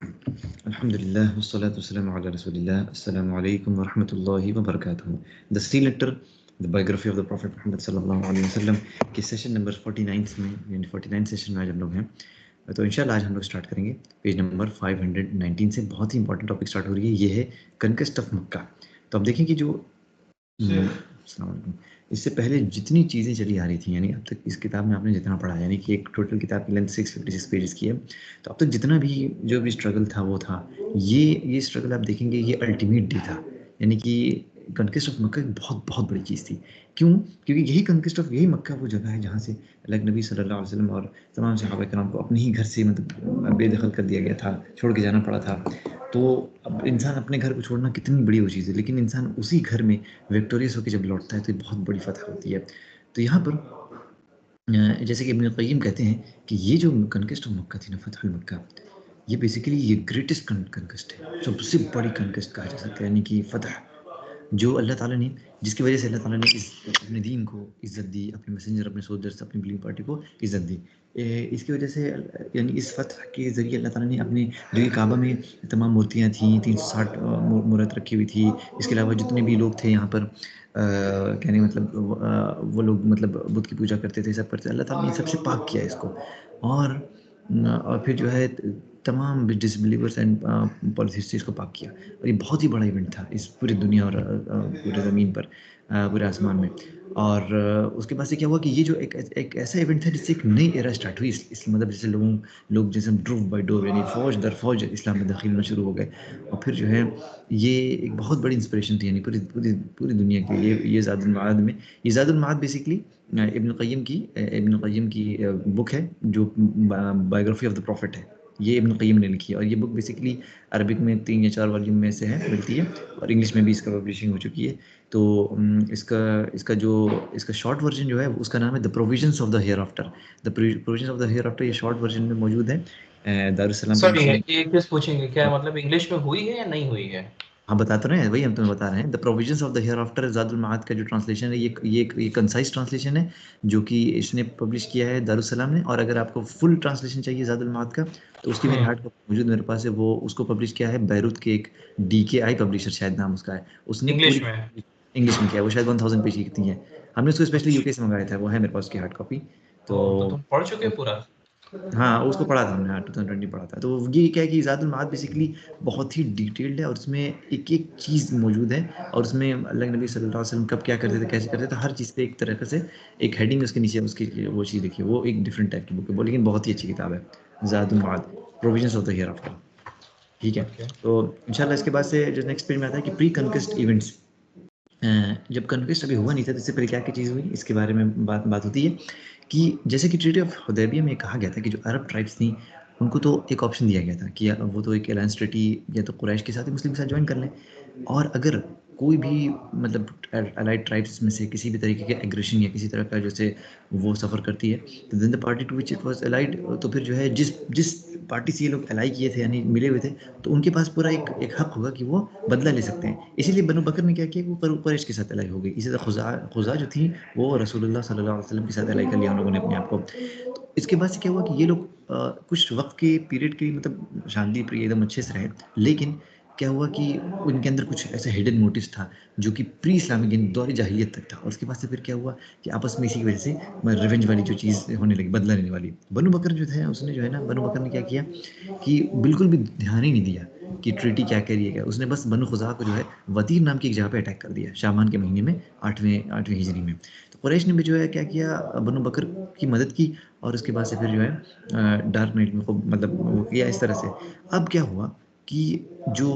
Alhamdulillah, wassalatu wassalamu ala rasulillah. Assalamu alaikum wa rahmatullahi wa barakatuh. The Sea Letter, the biography of the Prophet Muhammad sallallahu alaihi wasallam के session number 49 में, यानी 49 session में आज हम लोग हैं। तो इंशाल्लाह आज हम लोग स्टार्ट करेंगे पेज नंबर 519 से। बहुत ही इंपॉर्टेंट टॉपिक स्टार्ट हो रही है, ये है कनक्वेस्ट ऑफ मक्का। तो आप देखें कि जो अस्सलाम वालेकुम, इससे पहले जितनी चीज़ें चली आ रही थी, यानी अब तक इस किताब में आपने जितना पढ़ा, यानी कि एक टोटल किताब की लेंथ 656 पेजेस की है, तो अब तक जितना भी जो भी स्ट्रगल था वो था। ये स्ट्रगल आप देखेंगे, ये अल्टीमेट डे था, यानी कि कनक्वेस्ट ऑफ मक्का एक बहुत बहुत बड़ी चीज़ थी। क्यों? क्योंकि यही कनक्वेस्ट ऑफ यही मक्का वो जगह है जहाँ से अल्लाह के नबी सल्लल्लाहु अलैहि वसल्लम और तमाम सहाबा किराम को अपने ही घर से मतलब बेदखल कर दिया गया था, छोड़ के जाना पड़ा था। तो अब इंसान अपने घर को छोड़ना कितनी बड़ी वो चीज़ है, लेकिन इंसान उसी घर में विक्टोरियस होकर जब लौटता है तो ये बहुत बड़ी फतह होती है। तो यहाँ पर जैसे कि इब्न क़य्यिम कहते हैं कि ये जो कनक्वेस्ट ऑफ मक्का थी ना, फतहुल मक्का, ये बेसिकली ये ग्रेटेस्ट कनक्वेस्ट है, सबसे बड़ी कनक्वेस्ट कहा जा सकता है, यानी कि फतह जो अल्लाह ताला ने, जिसकी वजह से अल्लाह ताला ने अपने दीन को इज़्ज़त दी, अपने मैसेंजर, अपने सोल्जर्स, अपनी बिलीविंग पार्टी को इज़्ज़त दी। इसकी वजह से यानी इस फतह के ज़रिए अल्लाह ताला ने अपने जो ये काबा में तमाम मूर्तियाँ थीं, 360 मूरत रखी हुई थी। इसके अलावा जितने भी लोग थे यहाँ पर कहने का मतलब वो लोग मतलब बुत की पूजा करते थे, सब करते थे। अल्लाह ताला ने सबसे पाक किया इसको। और फिर जो है तमाम डिसबिलीवर्स एंड पॉलिथिस्ट्स को पाक किया। और ये बहुत ही बड़ा इवेंट था इस पूरी दुनिया और पूरे ज़मीन पर, पूरे आसमान में। और उसके बाद से क्या हुआ कि ये जो एक ऐसा इवेंट था जिससे एक नई एरा स्टार्ट हुई, इस मतलब जैसे लोग जैसे ड्रूव बाय डोर, यानी फौज दर फौज इस्लाम में दाखिल होना शुरू हो गए। और फिर जो है ये एक बहुत बड़ी इंस्पिरेशन थी, यानी पूरी पूरी पूरी दुनिया के लिए। ये ज़ादुल माद में, ये ज़ादुल माद बेसिकली इब्न क़य्यिम की बुक है, जो बायोग्राफी ऑफ द प्रॉफिट है। ये इब्न क़य्यिम ने लिखी है, और ये बुक बेसिकली अरबिक में 3 या 4 वॉल्यूम में से है, मिलती है, और इंग्लिश में भी इसका पब्लिशिंग हो चुकी है। तो इसका शॉर्ट वर्जन जो है उसका नाम है the provisions of the here after. The provisions of the here after ये शॉर्ट वर्जन में मौजूद है, दारुस्सलाम सॉरी, पब्लिशिंग। एक चीज पूछेंगे, क्या मतलब इंग्लिश में हुई है या नहीं हुई है? हाँ, बता तो रहे हैं, वही हम तुम्हें बता रहे हैं। The provisions of the hereafter Zad al Maad का जो ट्रांसलेशन है, ये कंसाइज ट्रांसलेशन है, जो कि इसने पब्लिश किया है दारुस्सलाम ने। और अगर आपको फुल ट्रांसलेशन चाहिए ज़ादुल माद का, तो उसकी मेरी हार्ड कॉपी मौजूद मेरे पास है। वो उसको पब्लिश किया है बैरूत के एक DKI पब्लिशर, शायद नाम उसका है, उसने इंग्लिश पूरी में? इंग्लिश में किया है। वो शायद 1000 पेज की कितनी है। हमने उसको स्पेशली यूके से मंगाया था, वो है मेरे पास उसकी हार्ड कॉपी। तो तो तुम पढ़ चुके पूरा? हाँ, उसको पढ़ा था हमने, हाँ, 2020 पढ़ा था। तो ये क्या है कि ज़ादुल माद बेसिकली बहुत ही डिटेल्ड है, और उसमें एक-एक चीज़ मौजूद है, और उसमें अल्लाह के नबी सल्लल्लाहु अलैहि वसल्लम कब क्या करते थे, कैसे करते थे, हर चीज़ पे एक तरीके से एक हेडिंग उसके नीचे उसकी वो चीज़ लिखी है। वो एक डिफरेंट टाइप की बुक है वो, लेकिन बहुत ही अच्छी किताब है, Zad al Maad, provisions of the hereafter. ठीक है? ओके। तो इंशाल्लाह इसके बाद से जो नेक्स्ट पेज में आता है कि प्री कॉन्क्वेस्ट इवेंट्स। जब कन्क्वेस्ट अभी हुआ नहीं था, तो इससे पहले क्या-क्या चीज़ हुई, इसके बारे में बात बात होती है कि जैसे कि ट्रीटी ऑफ हुदैबिया में कहा गया था कि जो अरब ट्राइब्स थीं, उनको तो एक ऑप्शन दिया गया था कि वो तो एक अलायंस ट्रीटी या तो कुरैश के साथ या मुस्लिम के साथ जॉइन कर लें, और अगर कोई भी मतलब अलाइड ट्राइब्स में से किसी भी तरीके के एग्रेशन या किसी तरह का जैसे वो सफ़र करती है, तो then the party to which it was allied, तो फिर जो है जिस जिस पार्टी से ये लोग अलाई किए थे, यानी मिले हुए थे, तो उनके पास पूरा एक हक होगा कि वो बदला ले सकते हैं। इसीलिए बनु बकर ने क्या किया कि वो कुरैश के साथ अलाई हो गई। इसी तरह खुज़ा जो थी, वो रसूलुल्लाह सल्लल्लाहु अलैहि वसल्लम के साथ अलाई कर लिया उन लोगों ने अपने आप को। तो इसके बाद से क्या हुआ कि ये लोग कुछ वक़्त के पीरियड के लिए मतलब शांति प्रिय एकदम अच्छे से रहे, लेकिन क्या हुआ कि उनके अंदर कुछ ऐसा हिडन मोटिव्स था, जो कि प्री इस्लामिक यानी दौर जाहिलियत तक था। और उसके बाद से फिर क्या हुआ कि आपस में इसी की वजह से रिवेंज वाली जो चीज़ होने लगी, बदला लेने वाली। बनु बकर जो है, उसने जो है ना, बनु बकर ने क्या किया कि बिल्कुल भी ध्यान ही नहीं दिया कि ट्रीटी क्या कह रही है क्या। उसने बस बनु खुज़ा को जो है वतीर नाम की एक जगह पे अटैक कर दिया, शाबान के महीने में, 8वें हिजरी में। तो कुरैश ने भी जो है क्या किया, बनु बकर की मदद की, और उसके बाद से फिर जो है डार्क नाइट में मतलब वो किया इस तरह से। अब क्या हुआ कि जो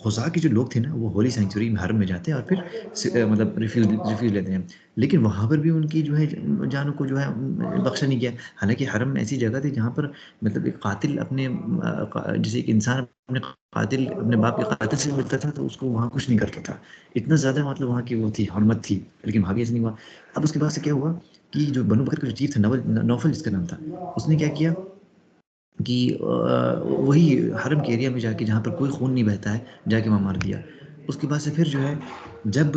खुज़ा के जो लोग थे ना, वो होली सेंचुरी में हरम में जाते हैं और फिर मतलब रिफ्यूज़ लेते हैं। लेकिन वहाँ पर भी उनकी जो है जानों को जो है बख्शा नहीं गया। हालाँकि हरम ऐसी जगह थी जहाँ पर मतलब एक कातिल अपने जैसे एक इंसान अपने बाप के कातिल से मिलता था, तो उसको वहाँ कुछ नहीं करता था। इतना ज़्यादा मतलब वहाँ की वो थी, हurमत थी। लेकिन वहाँ भी ऐसा नहीं हुआ। अब उसके बाद से क्या हुआ कि जो बनु बकर का जो चीफ था, नौफल जिसका नाम था, उसने क्या किया कि वही हरम के एरिया में जाके, जहाँ पर कोई खून नहीं बहता है, जाके वहाँ मार दिया। उसके बाद से फिर जो है जब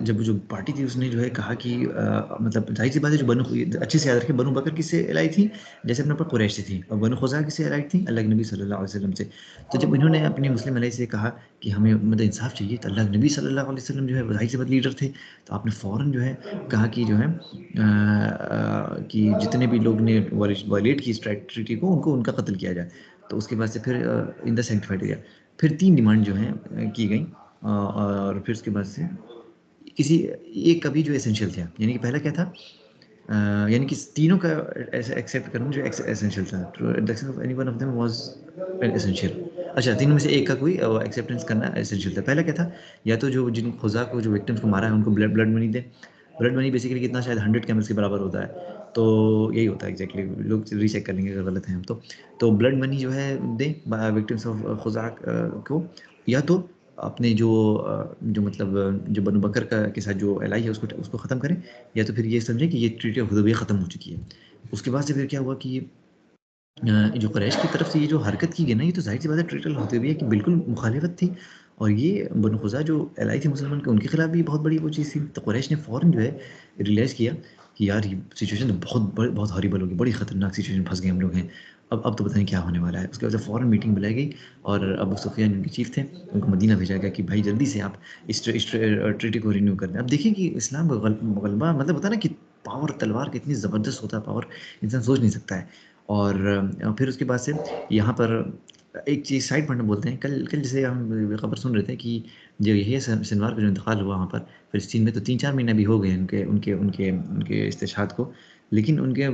जब जो पार्टी थी उसने जो है कहा कि मतलब जाहिर सी बात है जो बनु अच्छे से याद रखें, बनु बकर किससे लाई थी, जैसे अपने ऊपर कुरैश से थी, और बनु खुज़ा किससे लाई थी, अल्लाह के नबी सल्लल्लाहु अलैहि वसल्लम से। तो जब इन्होंने अपने मुस्लिम अलैहि से कहा कि हमें मतलब इंसाफ चाहिए, तो अल्लाह के नबी सल्लल्लाहु अलैहि वसल्लम जो है जाहिर सी बात लीडर थे, तो आपने फ़ौरन जो है कहा कि जो है कि जितने भी लोग ने वायलेट की इस ट्रीटी को उनको उनका कत्ल किया जाए। तो उसके बाद से फिर इन द सैंक्टिफाइड एरिया फिर 3 डिमांड जो हैं की गई, और फिर उसके बाद से किसी एक का भी जो एसेंशियल था, यानी कि पहला क्या था, यानी कि तीनों का ऐसे एक्सेप्ट करना जो एसेंशियल था, reduction of any one of them was essential. अच्छा, तीनों में से एक का कोई एक्सेप्टेंस करना एसेंशियल था। पहला क्या था, या तो जो जिन खुजा को जो विक्टिम्स को मारा है उनको ब्लड मनी दे। ब्लड मनी बेसिकली कितना, शायद 100 कैमल्स के बराबर होता है, तो यही होता है एग्जैक्टली, लोग रीचेक कर लेंगे अगर गलत है हम तो ब्लड मनी जो है दे विक्टिम्स ऑफ खुजा को, या तो अपने जो मतलब जो बनु बकर का के साथ जो एलाई है उसको ख़त्म करें, या तो फिर ये समझें कि ये ट्रीटी ऑफ हुदैबिया ख़त्म हो चुकी है। उसके बाद से फिर क्या हुआ कि जो कुरैश की तरफ से ये जो हरकत की गई ना, ये तो ज़ाहिर-सी बात है ट्रीटी ऑफ हुदैबिया की बिल्कुल मुखालिफत थी, और ये बनु खुज़ा जो एलाई थे मुसलमान के, उनके खिलाफ भी बहुत बड़ी वो चीज़ थी। तो कुरैश ने फ़ौरन जो है रियलाइज़ किया कि यार ये सिचुएशन तो बहुत हॉरिबल होगी, बड़ी ख़तरनाक सिचुएशन में फँस गए हम लोग हैं। अब तो पता नहीं क्या होने वाला है। उसके बाद से फ़ौरन मीटिंग बुलाई गई, और अबू सुफियान उनके चीफ थे, उनको मदीना भेजा गया कि भाई जल्दी से आप इस ट्रीटी को रिन्यू कर दें। अब देखिए कि इस्लाम का गलबा मतलब होता है ना कि पावर, तलवार कितनी ज़बरदस्त होता है पावर, इंसान सोच नहीं सकता है। और फिर उसके बाद से यहाँ पर एक चीज़ साइड पॉइंट में बोलते हैं, कल कल जैसे हम खबर सुन रहे थे कि जो यही सिनवार का जो इंतकाल हुआ वहाँ पर फ़िलिस्तीन में, तो 3-4 महीने भी हो गए उनके उनके उनके उनके इस्तिशहाद को। लेकिन उनके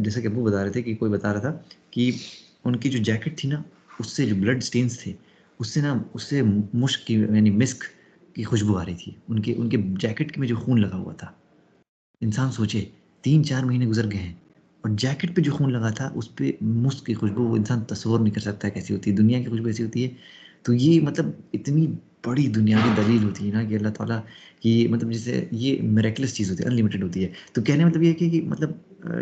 जैसे कि अब्बू बता रहे थे कि कोई बता रहा था कि उनकी जो जैकेट थी ना, उससे जो ब्लड स्टेन्स थे, उससे मुश्क की यानी मिस्क की खुशबू आ रही थी। उनके उनके जैकेट में जो खून लगा हुआ था। इंसान सोचे 3-4 महीने गुज़र गए हैं, और जैकेट पे जो खून लगा था उस पे मुस्क की खुशबू, वो इंसान तस्वुर नहीं कर सकता है कैसी होती है, दुनिया की खुशबू ऐसी होती है। तो ये मतलब इतनी बड़ी दुनियावी दलील होती है ना कि अल्लाह ताला की मतलब जैसे ये मिरेकलस चीज़ होती है, अनलिमिटेड होती है। तो कहने का मतलब ये है कि मतलब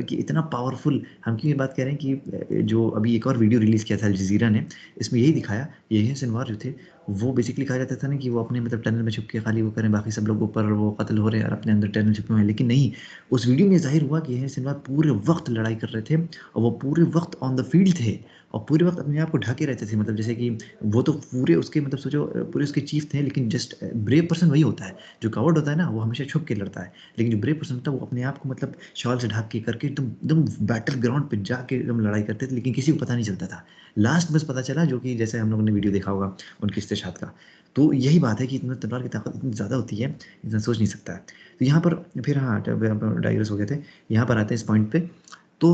कि इतना पावरफुल हम क्यों ये बात कह रहे हैं कि जो अभी एक और वीडियो रिलीज़ किया था अल जज़ीरा ने, इसमें यही दिखाया, यही सिनवार जो थे, वो बेसिकली कहा जाता था ना कि वो अपने मतलब टनल में छुप के खाली वो करें, बाकी सब लोग ऊपर वो कत्ल हो रहे हैं और अपने अंदर टनल छुपे हुए हैं। लेकिन नहीं, उस वीडियो में ज़ाहिर हुआ कि यह सिनवार पूरे वक़्त लड़ाई कर रहे थे, और वो पूरे वक़्त ऑन द फील्ड थे, और पूरे वक़्त अपने आप को ढके रहते थे। मतलब जैसे कि वो तो पूरे उसके मतलब सोचो पूरे उसके चीफ थे, लेकिन जस्ट ब्रेव पर्सन वही होता है, जो कवर्ड होता है ना, वो हमेशा छुप के लड़ता है। लेकिन जो ब्रेव पर्सन होता है, वो अपने आप को मतलब शॉल से ढक के करके एकदम एकदम बैटल ग्राउंड पे जाके एकदम लड़ाई करते थे, लेकिन किसी को पता नहीं चलता था। लास्ट बस पता चला, जो कि जैसे हम लोगों ने वीडियो देखा होगा उनके इस्तेशाद का। तो यही बात है कि इतना तलवार की ताकत इतनी ज़्यादा होती है, इंसान सोच नहीं सकता है। तो यहाँ पर फिर हाँ, जब हम डाइग्रेस हो गए थे, यहाँ पर आते हैं इस पॉइंट पे। तो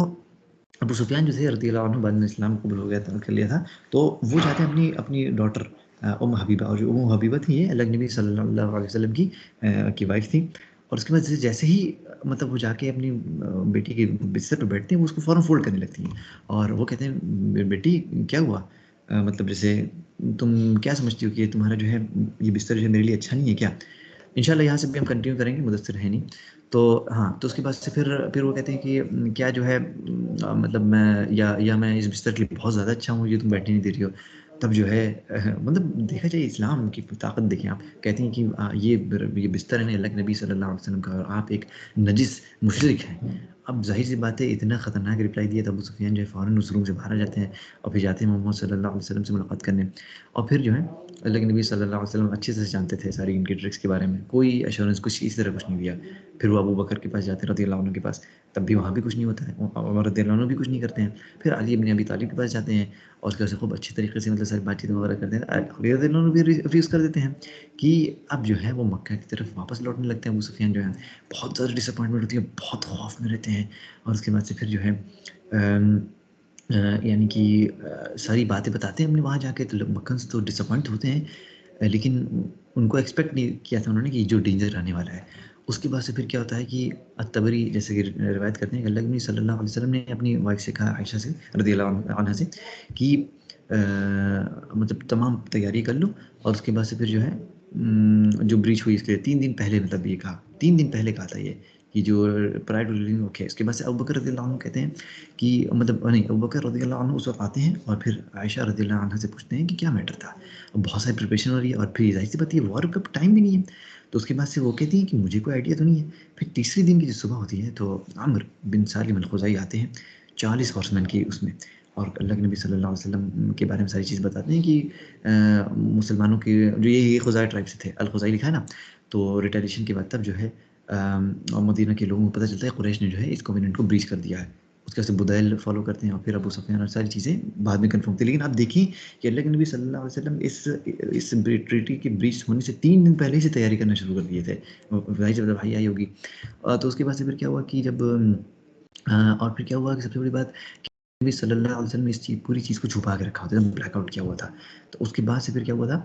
अबू सुफियान जो थे रज़ियल्लाहु अन्हु, बाद में इस्लाम कबूल हो गया था, कर लिया था, तो वो चाहते हैं अपनी अपनी डॉटर उम्म हबीबा, और जो उम्म हबीबा थी ये अल्लाह के नबी सल्लल्लाहु अलैहि वसल्लम की वाइफ थी। और उसके बाद जैसे ही मतलब वो जाके अपनी बेटी के बिस्तर पे बैठते हैं, वो उसको फ़ौरन फ़ोल्ड करने लगती हैं, और वो कहते हैं बेटी क्या हुआ, मतलब जैसे तुम क्या समझती हो कि ये तुम्हारा जो है ये बिस्तर जो है मेरे लिए अच्छा नहीं है क्या? इंशाल्लाह यहाँ से भी हम कंटिन्यू करेंगे, मुदस्सिर है नहीं। तो हाँ, तो उसके बाद से फिर वो कहते हैं कि क्या जो है मतलब मैं या मैं इस बिस्तर के लिए बहुत ज़्यादा अच्छा हूँ, ये तुम बैठने नहीं दे रही हो। तब जो है मतलब देखा जाए इस्लाम की ताकत देखें आप। कहती हैं कि ये बिस्तर है ना अल्लाह के नबी सल्लल्लाहु अलैहि वसल्लम का, और आप एक नजिस मुशरिक हैं। अब ज़ाहिर-सी बात है, इतना ख़तरनाक रिप्लाई दिया, तो अबू सुफियान जो है फ़ौरन उस रूम से बाहर आ जाते हैं, और फिर जाते हैं मोहम्मद सल्लल्लाहु अलैहि वसल्लम से मुलाकात करने। और फिर जो है अल्लाह के नबी सल्लल्लाहु अलैहि वसल्लम अच्छे से जानते थे सारी इनकी ट्रिक्स के बारे में, कोई एश्योरेंस कुछ इस तरह कुछ नहीं दिया। फिर वो अबू बकर के पास जाते हैं रज़ियल्लाहु अन्हु के पास, तब भी वहाँ भी कुछ नहीं होता है, और रज़ियल्लाहु अन्हु भी कुछ नहीं करते हैं। फिर अली इब्न अबी तालिब के पास जाते हैं, और उसके बाद से खूब अच्छे तरीके से मतलब सारी बातचीत वगैरह करते हैं। अली रज़ियल्लाहु अन्हु भी रिफ्यूज़ कर देते हैं कि अब जो है वो मक्का की तरफ वापस लौटने लगते हैं। अबू सुफियान जो है बहुत ज़्यादा डिसअपॉइंटमेंट होती है, बहुत खौफ में रहते हैं, और उसके बाद से फिर जो है अम यानी कि सारी बातें बताते हैं हमने वहाँ जाके, तो लोग मक्खन तो डिसअपॉइंट होते हैं, लेकिन उनको एक्सपेक्ट नहीं किया था उन्होंने कि जो डेंजर आने वाला है। उसके बाद से फिर क्या होता है कि अत-तबरी जैसे कि रिवायत करते हैं कि अल्लाह के नबी सल्लल्लाहु अलैहि वसल्लम ने अपनी वाइफ से कहा, आयशा से रज़ियल्लाहु अन्हा से, कि मतलब तमाम तैयारी कर लो, और उसके बाद से फिर जो है जो ब्रीच हुई इसके 3 दिन पहले, मतलब ये कहा 3 दिन पहले कहा था ये कि जो प्राइड लिविंग ओके। इसके बाद से अबू बकर रज़ियल्लाहु अन्हु कहते हैं कि मतलब नहीं, अबू बकर रज़ियल्लाहु अन्हु उस वक्त आते हैं और फिर आयशा रज़ियल्लाहु अन्हा से पूछते हैं कि क्या मैटर था। अब बहुत सारी प्रिपरेशन हो रही है और फिर ज़ाहिर सी बात है वॉर का टाइम भी नहीं है। तो उसके बाद से वो कहती हैं कि मुझे कोई आइडिया तो नहीं है। फिर तीसरे दिन की जो सुबह होती है तो अम्र बिन सालिम अल-खुज़ाई आते हैं 40 हॉर्समैन की उसमें, और अल्लाह के नबी सल्लल्लाहु अलैहि वसल्लम के बारे में सारी चीज़ बताते हैं कि मुसलमानों के जो ये खुज़ाई ट्राइब से थे, अल-खुज़ाई लिखा है ना, तो रिटेलिएशन के बाद तब जो है मदीना के लोगों को पता चलता है कुरैश ने जो है इस कॉवेनेंट को ब्रीच कर दिया है। उसके बाद से बुदैल फॉलो करते हैं और फिर अबू सुफियान और सारी चीज़ें बाद में कन्फर्म थी। लेकिन आप देखें कि अल्लाह के नबी सल्लल्लाहु अलैहि वसल्लम इस ट्रीटी के ब्रीच होने से 3 दिन पहले ही से तैयारी करना शुरू कर दिए थे। ज़ाहिर सी बात है भाई आई होगी। तो उसके बाद से फिर क्या हुआ कि जब और फिर क्या हुआ कि सबसे बड़ी बात कि नबी सल्लल्लाहु अलैहि वसल्लम ने इस पूरी चीज़ को छुपा के रखा होता है, ब्लैकआउट किया हुआ था। तो उसके बाद से फिर क्या हुआ था,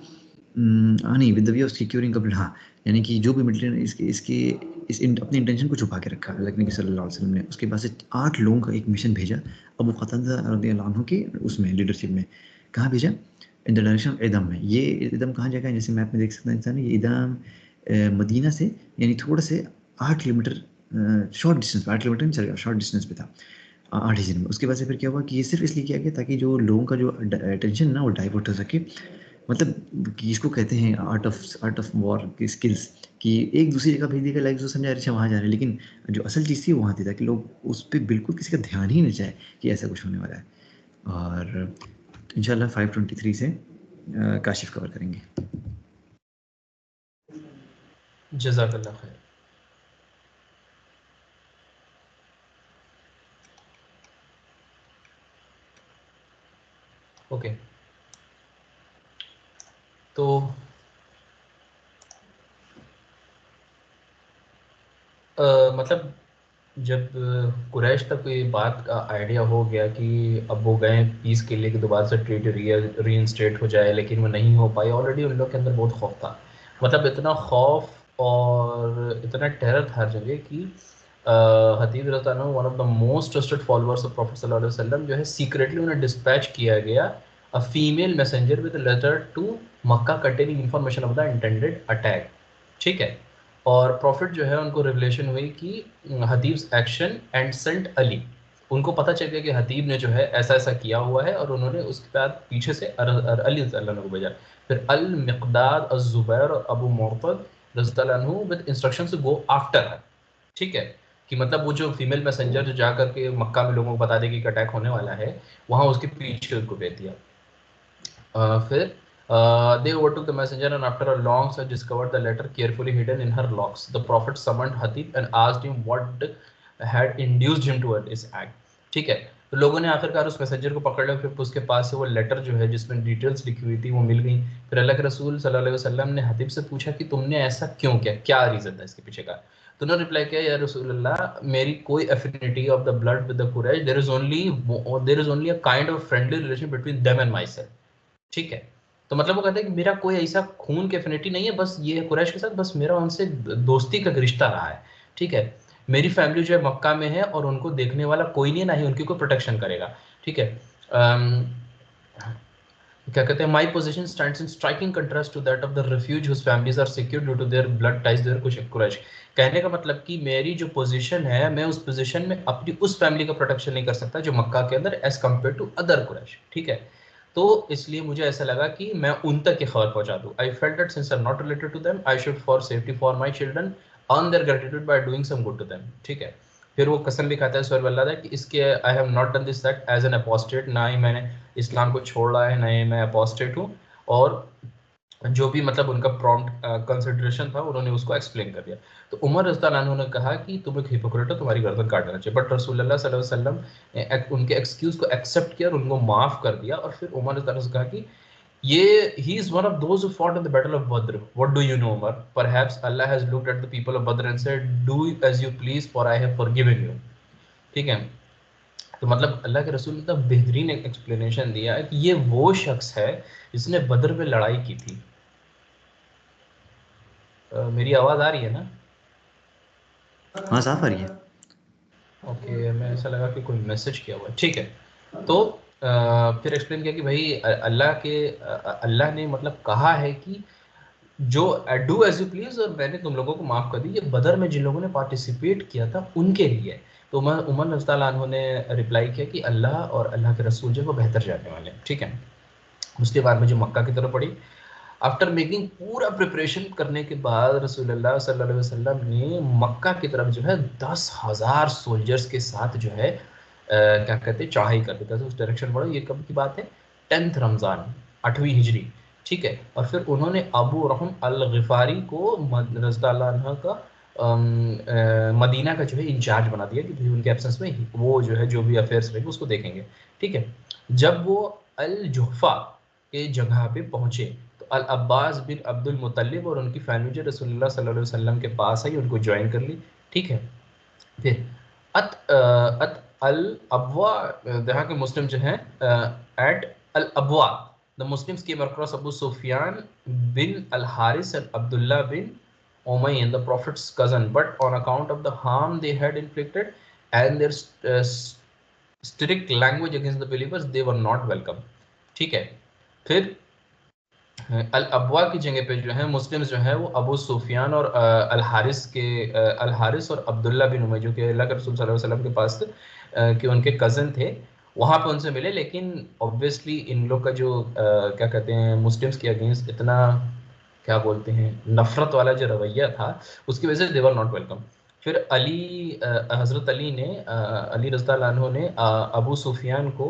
नहीं, with the way of securing complete, हाँ, यानी कि जो भी मिलिट्री ने इसके इसके इस अपने इंटेंशन को छुपा के रखा अल्लाह के नबी सल्लल्लाहु अलैहि वसल्लम ने। उसके बाद से 8 लोगों का एक मिशन भेजा अबू क़तादा रज़ियल्लाहु अन्हु की उसमें लीडरशिप में। कहाँ भेजा? इन द डायरेक्शन ऑफ एदम में। ये एदम कहाँ जगह है, जैसे मैप में देख सकता है इंसान, ये एदम मदीना से यानी थोड़ा से 8 किलोमीटर शॉर्ट डिस्टेंस पे, 8 किलोमीटर नहीं चलेगा, शॉर्ट डिस्टेंस पे था 8 हिजरी में। उसके बाद से फिर क्या हुआ कि ये सिर्फ इसलिए किया गया ताकि जो लोगों का जो अटेंशन ना वो डाइवर्ट हो सके। मतलब कि इसको कहते हैं आर्ट ऑफ वॉर की स्किल्स, कि एक दूसरी जगह भेज देगा, लाइक जो समझा अच्छा वहाँ जा रहे हैं, लेकिन जो असल चीज़ थी वो वहाँ थी, ताकि लोग उस पर बिल्कुल किसी का ध्यान ही नहीं जाए कि ऐसा कुछ होने वाला है। और इंशाल्लाह 523 से काशिफ कवर करेंगे। जज़ाकल्लाह खैर। ओके, तो मतलब जब कुरैश तक ये बात का आइडिया हो गया कि अब वो गए पीस के लिए कि दोबारा से ट्रेड रीइंस्टेट हो जाए, लेकिन वो नहीं हो पाई। ऑलरेडी उन लोग के अंदर बहुत खौफ था, मतलब इतना खौफ और इतना टेरर था हर जगह कि हतीब रज़ियल्लाहु अन्हु, one of the most trusted followers of prophet सल्लल्लाहु अलैहि वसल्लम, जो है सीक्रेटली उन्हें डिस्पैच किया गया a female messenger with letter to Mecca containing information of the intended attack. ठीक है, और प्रॉफिट जो है उनको रिवलेशन हुई कि हतीब्स एक्शन एंड सेंट अली। उनको पता चल गया कि हतीब ने जो है ऐसा ऐसा किया हुआ है, और उन्होंने उसके बाद पीछे से अली को भेजा। फिर अल मिक़दाद अज़-ज़ुबैर और अबू मुअत्तद रज़ियल्लाहु अन्हु with instruction to go after her. ठीक है, कि मतलब वो जो फीमेल मैसेंजर जो जा करके मक्का में लोगों को बता देगी कि अटैक होने वाला है, वहाँ उसके पीछे उनको भेज दिया। फिर they overtook the messenger and after a long search discovered the letter carefully hidden in her locks. The prophet summoned Hatib and asked him what had induced him to this act. ठीक है, तो लोगों ने आखिरकार उस messenger को पकड़ लिया। फिर उसके पास से वो लेटर जो है जिसमें डिटेल्स लिखी हुई थी वो मिल गई। फिर अल्लाह के रसूल सल्लल्लाहु अलैहि वसल्लम ने हतीब से पूछा कि तुमने ऐसा क्यों किया, क्या रीज़न था इसके पीछे का। तो उन्होंने रिप्लाई किया, या रसूलल्लाह, मेरी कोई affinity of the blood with the Quraish, there is only a kind of friendly relation between them and myself. ठीक है, तो मतलब वो कहते हैं कि मेरा कोई ऐसा खून की एफिनिटी नहीं है, बस ये कुरैश के साथ बस मेरा उनसे दोस्ती का रिश्ता रहा है। ठीक है, मेरी फैमिली जो है मक्का में है और उनको देखने वाला कोई नहीं, ना ही उनकी कोई प्रोटेक्शन करेगा। ठीक है, क्या कहते हैं, my position stands in striking contrast to that of the refugees whose families are secure due to their blood ties their Quraish. कहने का मतलब कि मेरी जो पोजीशन है, मैं उस पोजीशन में अपनी उस फैमिली का प्रोटेक्शन नहीं कर सकता जो मक्का के अंदर, as compare to other Quraish. ठीक है, तो इसलिए मुझे ऐसा लगा कि मैं उन तक ये खबर पहुंचा दूं। I felt that since I am not related to them, I should for safety for my children earn their gratitude by doing some good to them. ठीक है, फिर वो कसम भी खाता है सूरह अल्लाह कि इसके I have not done this act as an apostate, ना ही मैंने इस्लाम को छोड़ा है, ना ही मैं अपोस्टेट हूँ। और जो भी मतलब उनका प्रॉम्प्ट कंसिडरेशन था उन्होंने उसको एक्सप्लेन कर दिया। तो उमर रज़ियल्लाहु अन्हु ने कहा कि तुम एक हिपोक्रेट हो, तुम्हारी गर्दन काट देना चाहिए। बट रसूलुल्लाह सल्लल्लाहु अलैहि वसल्लम ने उनके एक्सक्यूज को एक्सेप्ट किया और उनको माफ कर दिया। और फिर उमर रज़ियल्लाहु अन्हु ने कहा कि ये he is one of those who fought in the battle of Badr. What do you know, Umar? Perhaps Allah has looked at the people of Badr and said, do as you please for I have forgiven you. ठीक है, तो मतलब अल्लाह के रसूल ने तो बेहतरीन एक एक्सप्लेनेशन दिया है कि ये वो शख्स है जिसने बद्र में लड़ाई की थी। मेरी आवाज़ आ रही है ना? हाँ, साफ आ रही है। ओके, मैं ऐसा लगा कि कोई मैसेज किया हुआ है। ठीक है, तो फिर एक्सप्लेन किया कि भाई अल्लाह ने मतलब कहा है कि जो डू एज यू प्लीज और मैंने तुम लोगों को माफ कर दी, ये बदर में जिन लोगों ने पार्टिसिपेट किया था उनके लिए। तो उमर उमर रज़ी अल्लाह अन्हु ने रिप्लाई किया कि अल्लाह और अल्लाह के रसूल जो है वो बेहतर जानने वाले हैं, ठीक है। उसके बाद मुझे मक्का की तरफ पड़ी। आफ्टर मेकिंग पूरा प्रिपरेशन करने के बाद रसूलुल्लाह सल्लल्लाहु अलैहि वसल्लम ने मक्का की तरफ जो है 10,000 सोल्जर्स के साथ जो है क्या कहते हैं चढ़ाई कर दी। कैसे उस डायरेक्शन बढ़ो, ये कब की बात है, 10th रमज़ान 8वीं हिजरी, ठीक है। और फिर उन्होंने अबू रहम अल गिफारी को रज़ी अल्लाह अन्हा का मदीना का जो है इंचार्ज बना दिया कि भाई उनके एब्सेंस में वो जो है जो भी अफेयर्स रहेंगे उसको देखेंगे, ठीक है। जब वो अल जुहफा के जगह पे पहुंचे तो अल अब्बास बिन अब्दुल मुत्तलिब और उनकी फैमिली जो रसूलुल्लाह सल्लल्लाहु अलैहि वसल्लम के पास आई, उनको ज्वाइन कर ली, ठीक है। फिर अत अल अबवा, यहाँ के मुस्लिम जो हैं at al Abwa the Muslims came across Abu Sufyan bin al Harith and Abdullah bin Umayy and the Prophet's cousin, but on account of the harm they had inflicted and their strict language against the believers, they were not welcome, ठीक है। फिर अल अबवा की जगह पे जो है Muslims जो है वो अबू सुफियान और अल हारिस और अब्दुल्ला बिन उमैय जो कि अल्लाह के रसूल सल्लल्लाहु अलैहि वसल्लम के पास कि उनके कज़न थे, वहाँ पे उनसे मिले। लेकिन ऑब्वियसली इन लोग का जो क्या कहते हैं मुस्लिम्स के अगेंस्ट इतना क्या बोलते हैं नफरत वाला जो रवैया था, उसकी वजह से दे वर नॉट वेलकम। फिर हज़रत अली ने अली रज़ी अल्लाह अन्हु ने अबू सुफियान को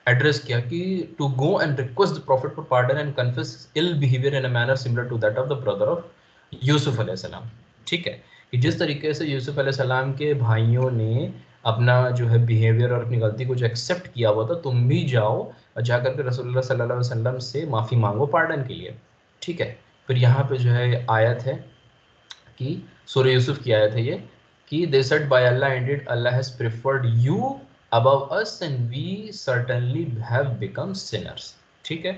एड्रेस किया कि to go and request the prophet for pardon and confess ill behaviour in a manner similar to that of the brother of Yusuf अलैहिस्सलाम, ठीक है। कि जिस तरीके से यूसुफ अलैहिस्सलाम के भाइयों ने अपना जो है बिहेवियर और अपनी गलती को जो एक्सेप्ट किया हुआ था, तुम भी जाओ और जाकर के रसूलुल्लाह सल्लल्लाहु अलैहि वसल्लम से माफ़ी मांगो पार्डन के लिए, ठीक है। फिर यहाँ पे जो है आयत है कि सूरह यूसुफ की आयत है ये कि they said by Allah indeed Allah has preferred you above us and we certainly have become sinners, ठीक है।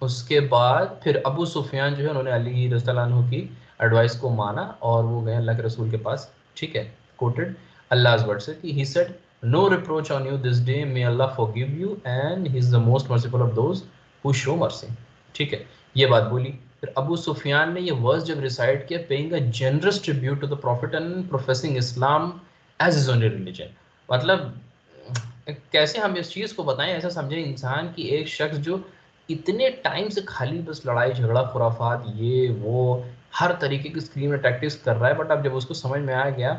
उसके बाद फिर अबू सुफियान जो है उन्होंने अली रज़ी अल्लाह अन्हु की एडवाइस को माना और वो गए अल्लाह के रसूल के पास, ठीक है। कोटेड अल्लाह's वर्ड से कि he said no reproach on you this day, may Allah forgive you and he is the most merciful of those who show mercy, ठीक है। ये बात बोली। फिर अबू सुफियान ने ये वर्स जब रिसाइड किया, paying a generous tribute to the prophet and professing Islam as his only religion. मतलब कैसे हम इस चीज़ को बताएं, ऐसा समझे इंसान की एक शख्स जो इतने टाइम से खाली बस लड़ाई झगड़ा खुराफात ये वो हर तरीके की स्क्रीन में टैक्टिक्स कर रहा है, बट अब जब उसको समझ में आ गया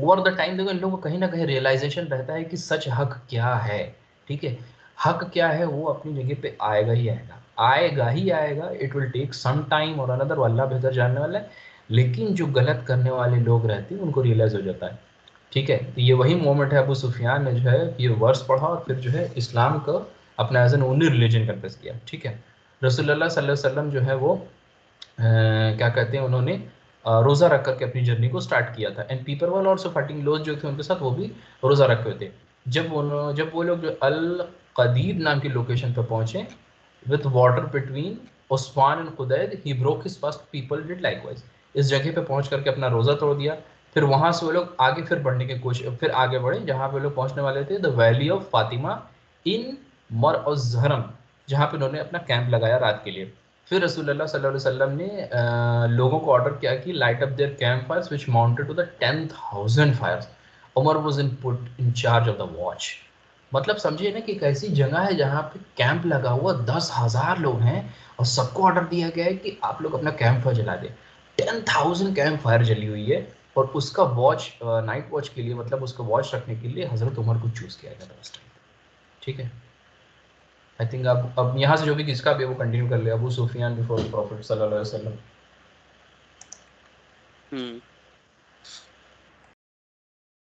ओवर द टाइम, देखो इन लोगों को कहीं ना कहीं रियलाइजेशन रहता है कि सच हक क्या है, ठीक है। हक क्या है वो अपनी जगह पे आएगा ही आएगा, आएगा ही आएगा। It will take some time और अनदर, अल्लाह बेहतर जानने वाला है। लेकिन जो गलत करने वाले लोग रहते हैं उनको रियलाइज हो जाता है, ठीक है। तो ये वही मोमेंट है, अबू सुफियान ने जो है ये वर्स पढ़ा और फिर जो है इस्लाम को अपना as an only religion confess किया, ठीक है। रसूलुल्लाह सल्लल्लाहु अलैहि वसल्लम जो है वो क्या कहते हैं उन्होंने रोज़ा रख करके अपनी जर्नी को स्टार्ट किया था and people were also fighting, लोग जो थे उनके साथ वो भी रोज़ा रखे हुए थे। जब वो लोग जो अल कदीर नाम की लोकेशन पर पहुंचे with water between Usman and Qudaid, he broke his fast, people did likewise. इस जगह पे पहुंच करके अपना रोज़ा तोड़ दिया। फिर वहां से वो लोग आगे फिर बढ़ने की कोशिश, फिर आगे बढ़े जहां पे लोग पहुंचने वाले थे द वैली ऑफ फातिमा इन मर और जहरम, जहाँ पे उन्होंने अपना कैंप लगाया रात के लिए। फिर रसूलुल्लाह सल्लल्लाहु अलैहि वसल्लम ने लोगों को ऑर्डर किया कि light up their camp fires which mounted to the 10,000 fires. Umar was in put in charge of the watch. मतलब समझिए ना कि एक ऐसी जगह है जहाँ पे कैंप लगा हुआ 10,000 लोग हैं और सबको ऑर्डर दिया गया है कि आप लोग अपना कैंप फायर जला दें। 10,000 कैंप फायर जली हुई है और उसका वॉच नाइट वॉच के लिए, मतलब उसका वॉच रखने के लिए हजरत उमर को चूज किया गया था उस टाइम, ठीक है। आई थिंक अब यहाँ से जो भी किसका भी वो कंटिन्यू कर ले, Abu Sufyan before the prophet सल्लल्लाहु अलैहि वसल्लम।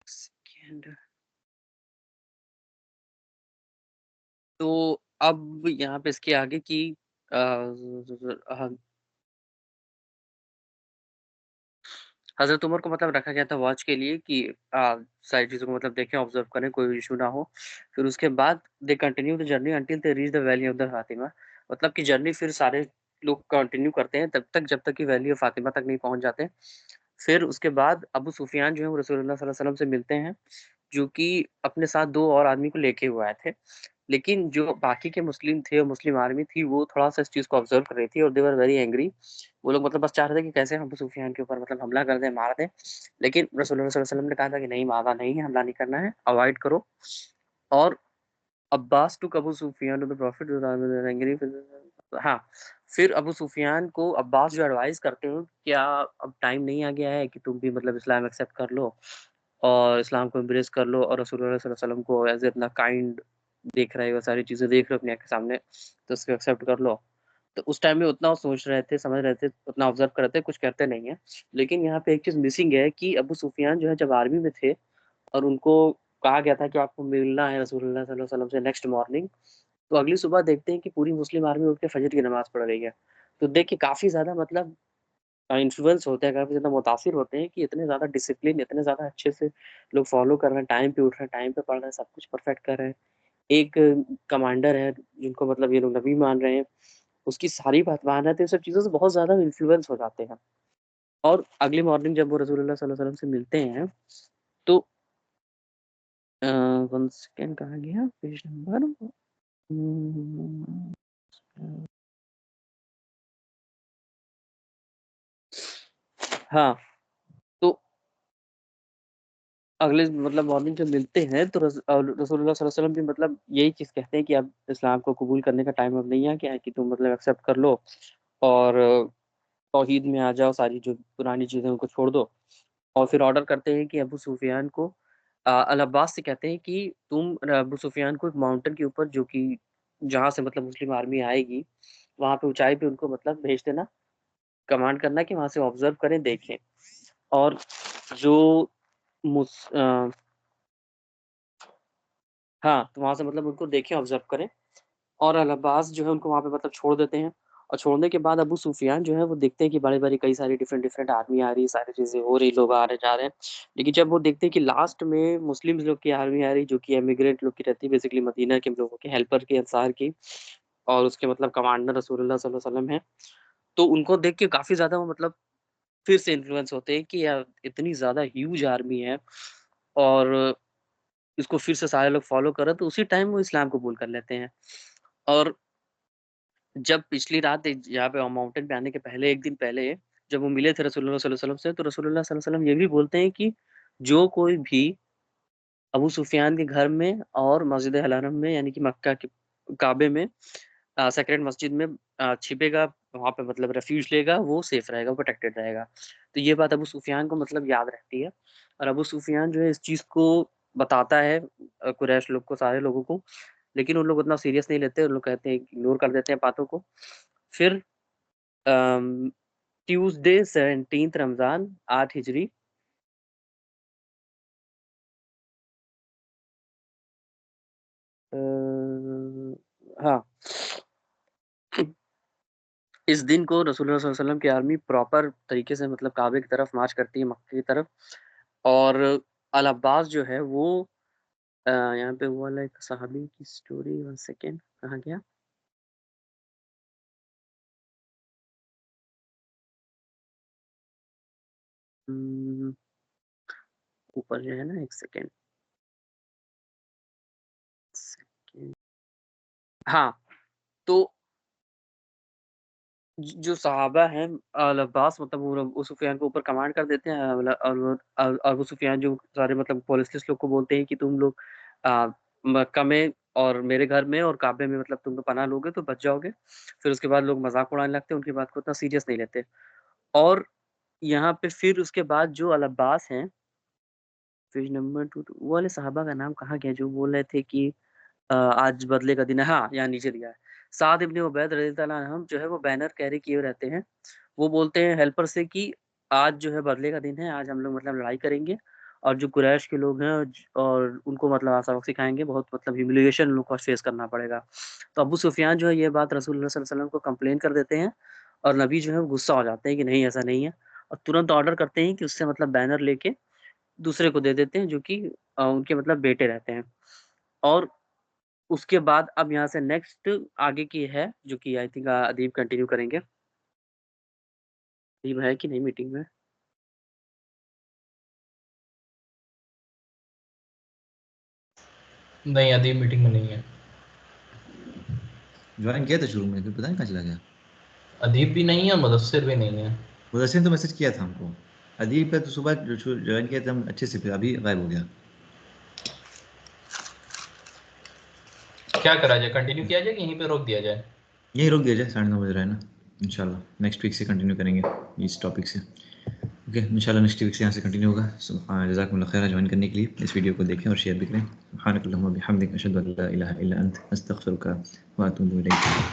सेकंड। तो अब यहाँ पे इसके आगे की हज़रत उमर को मतलब रखा गया था वॉच के लिए कि सारी चीज़ों को मतलब देखें, ऑब्ज़र्व करें, कोई इश्यू ना हो। फिर उसके बाद they continue the journey until they reach the valley of the Fatima. मतलब कि जर्नी फिर सारे लोग कंटिन्यू करते हैं तब तक जब तक कि वैली ऑफ फातिमा तक नहीं पहुँच जाते। फिर उसके बाद अबू सुफियान जो है वो रसूलुल्लाह सल्लल्लाहु अलैहि वसल्लम से मिलते हैं जो कि अपने साथ 2 और आदमी को लेके हुए आए थे। लेकिन जो बाकी के मुस्लिम थे और मुस्लिम आर्मी थी, वो थोड़ा-सा इस चीज़ को ऑब्ज़र्व कर रही थी और दे वर वेरी एंग्री। वो लोग मतलब बस चाह रहे थे कि कैसे अबू सुफियान के ऊपर मतलब हमला कर दें, मार दें। लेकिन रसूलुल्लाह सल्लल्लाहु अलैहि वसल्लम ने कहा था कि नहीं, मारा नहीं है, हमला नहीं करना है, अवॉइड करो। और Abbas took Abu Sufyan to the prophet angry. हाँ, फिर अबू सुफियान को अब्बास जो एडवाइस करते हो, क्या अब टाइम नहीं आ गया है कि तुम भी मतलब इस्लाम एक्सेप्ट कर लो और इस्लाम को एम्ब्रेस कर लो और रसूलुल्लाह सल्लल्लाहु अलैहि वसल्लम को एज़ इतना काइंड देख रहे हो, सारी चीज़ें देख रहे हो अपनी आँख के सामने, तो उसको एक्सेप्ट कर लो। तो उस टाइम में उतना वो सोच रहे थे, समझ रहे थे, उतना ऑब्ज़र्व कर रहे थे, कुछ कहते नहीं हैं। लेकिन यहाँ पे एक चीज़ मिसिंग है कि अबू सुफियान जो है जब आर्मी में थे और उनको कहा गया था कि आपको मिलना है रसूलुल्लाह सल्लल्लाहु अलैहि वसल्लम से नेक्स्ट मॉर्निंग, तो अगली सुबह देखते हैं कि पूरी मुस्लिम आर्मी उठ के फजर की नमाज़ पढ़ रही है। तो देख के काफ़ी ज़्यादा मतलब इन्फ्लुएंस होते हैं, काफ़ी ज़्यादा मुतासिर होते हैं कि इतने ज़्यादा डिसिप्लिन, इतने ज़्यादा अच्छे से लोग फ़ॉलो कर रहे हैं, टाइम पे उठ रहे हैं, टाइम पे पढ़ रहे हैं, सब कुछ परफेक्ट कर रहे हैं। एक कमांडर है जिनको मतलब ये लोग नबी मान रहे हैं, उसकी सारी बात मान रहे थे, ये सब चीज़ों से बहुत ज़्यादा इन्फ्लुएंस हो जाते हैं। और अगली मॉर्निंग जब वो रसूलुल्लाह सल्लल्लाहु अलैहि वसल्लम से मिलते हैं, तो 1 सेकंड कहाँ गया पेज नंबर उम, हाँ, तो अगले मतलब मॉर्निंग जब मिलते हैं तो रसूलुल्लाह सल्लल्लाहु अलैहि वसल्लम भी मतलब यही चीज़ कहते हैं कि अब इस्लाम को कबूल करने का टाइम अब नहीं आ गया है कि तुम मतलब एक्सेप्ट कर लो और तौहीद में आ जाओ, सारी जो पुरानी चीज़ें उनको छोड़ दो। और फिर ऑर्डर करते हैं कि अबू सुफियान को अल अब्बास से कहते हैं कि तुम अबू सुफियान को एक माउंटेन के ऊपर जो कि जहाँ से मतलब मुस्लिम आर्मी आएगी, वहाँ पे ऊँचाई पे उनको मतलब भेज देना, कमांड करना कि वहाँ से ऑब्ज़र्व करें, देखें। और जो मुस अ, हाँ, तो वहाँ से मतलब उनको देखें, ऑब्ज़र्व करें और अल अब्बास जो है उनको वहाँ पे मतलब छोड़ देते हैं। और छोड़ने के बाद अबू सुफियान जो है वो देखते हैं कि बारी-बारी कई सारी डिफरेंट-डिफरेंट आर्मी आ रही है, सारी चीज़ें हो रही, लोग आ रहे, जा रहे हैं। लेकिन जब वो देखते हैं कि लास्ट में मुस्लिम्स लोग की आर्मी आ रही, जो कि इमिग्रेंट लोग की रहती है, बेसिकली मदीना के लोगों के, हेल्पर की, अंसार की, और उसके मतलब कमांडर रसूलुल्लाह सल्लल्लाहु अलैहि वसल्लम हैं। तो उनको देख के काफ़ी ज़्यादा वो मतलब फिर से इन्फ्लुएंस होते हैं कि यार इतनी ज़्यादा ह्यूज आर्मी है और इसको फिर से सारे लोग फॉलो कर रहे हैं, तो उसी टाइम वो इस्लाम कबूल कर लेते हैं। और जब पिछली रात यहाँ पे माउंटेन पे आने के पहले 1 दिन पहले जब वो मिले थे रसूलुल्लाह सल्लल्लाहु अलैहि वसल्लम से, तो रसूलुल्लाह सल्लल्लाहु अलैहि वसल्लम ये भी बोलते हैं कि जो कोई भी अबू सुफियान के घर में और मस्जिद अल हरम में यानी कि मक्का के काबे में सेक्रेड मस्जिद में छिपेगा, वहाँ पे मतलब रेफ्यूज लेगा, वो सेफ रहेगा, वो प्रोटेक्टेड रहेगा। तो ये बात अबू सुफियान को मतलब याद रहती है और अबू सुफियान जो है इस चीज़ को बताता है कुरैश लोग को, सारे लोगों को, लेकिन उन लोग उतना सीरियस नहीं लेते, उन लोग कहते हैं इग्नोर कर देते हैं बातों को। फिर अम, ट्यूसडे 17th रमज़ान 8 हिजरी अ, हाँ, इस दिन को रसूलुल्लाह सल्लल्लाहु अलैहि वसल्लम की आर्मी प्रॉपर तरीके से मतलब काबे की तरफ मार्च करती है, मक्के की तरफ। और अल अब्बास जो है वो यहाँ पे वो वाला एक सहाबी की स्टोरी 1 सेकंड कहाँ गया? उम, ऊपर जो है ना 1 सेकंड, सेकंड हाँ, तो जो सहाबा हैं अल अब्बास मतलब वो अबू सुफियान के ऊपर कमांड कर देते हैं और अबू सुफियान जो सारे मतलब पुलिस लोग को बोलते हैं कि तुम लोग अ, मक्का में और मेरे घर में और काबे में मतलब तुम लोग पनाह लोगे तो बच जाओगे। फिर उसके बाद लोग मज़ाक उड़ाने लगते हैं, उनकी बात को उतना सीरियस नहीं लेते। और यहाँ पे फिर उसके बाद जो अल अब्बास हैं, पेज नंबर 2 वो वाले साहबा का नाम कहाँ गया जो बोल रहे थे कि आज बदले का दिन है, हाँ, यहाँ नीचे दिया है। साद इब्न उबैद रज़ियल्लाहु अन्हुम जो है वो बैनर कैरी किए रहते हैं। वो बोलते हैं हेल्पर से कि आज जो है बदले का दिन है, आज हम लोग मतलब लड़ाई करेंगे और जो कुरैश के लोग हैं और उनको मतलब सबक सिखाएँगे, बहुत मतलब ह्यूमिलिएशन उन लोग को फेस करना पड़ेगा। तो अबू सुफियान जो है ये बात रसूलुल्लाह सल्लल्लाहु अलैहि वसल्लम को कंप्लेन कर देते हैं और नबी जो है वो गुस्सा हो जाते हैं कि नहीं ऐसा नहीं है और तुरंत ऑर्डर करते हैं कि उससे मतलब बैनर लेके दूसरे को दे देते हैं जो कि उनके मतलब बेटे रहते हैं। और उसके बाद अब यहाँ से नेक्स्ट आगे की है जो कि आई थिंक अदीब कंटिन्यू करेंगे। अदीब है कि नहीं मीटिंग में? नहीं, अदीब मीटिंग में नहीं है। ज्वाइन किया था शुरू में, फिर पता नहीं कहाँ चला गया। अदीब भी नहीं है, मुदस्सिर भी नहीं है। मुदस्सिर ने तो मैसेज किया था हमको। अदीब पे तो सुबह ज्वाइन किया था हम अच्छे से, फिर अभी गायब हो गया। क्या करा जाए, कंटिन्यू किया जाए कि यहीं पे रोक दिया जाए? यही रोक दिया जाए, 9:30 बज रहा है ना। इंशाल्लाह नेक्स्ट वीक से कंटिन्यू करेंगे इस टॉपिक से। ओके, इंशाल्लाह नेक्स्ट वीक से यहाँ से कंटिन्यू होगा। जज़ाकुमुल्लाह खैर ज्वाइन करने के लिए। इस वीडियो को देखें और शेयर भी करें। सुब्हानकल्लाहुम्मा बिहम्दिक, अशहदु अन ला इलाहा इल्ला अंत, अस्तगफिरुका व अतूबु इलैक।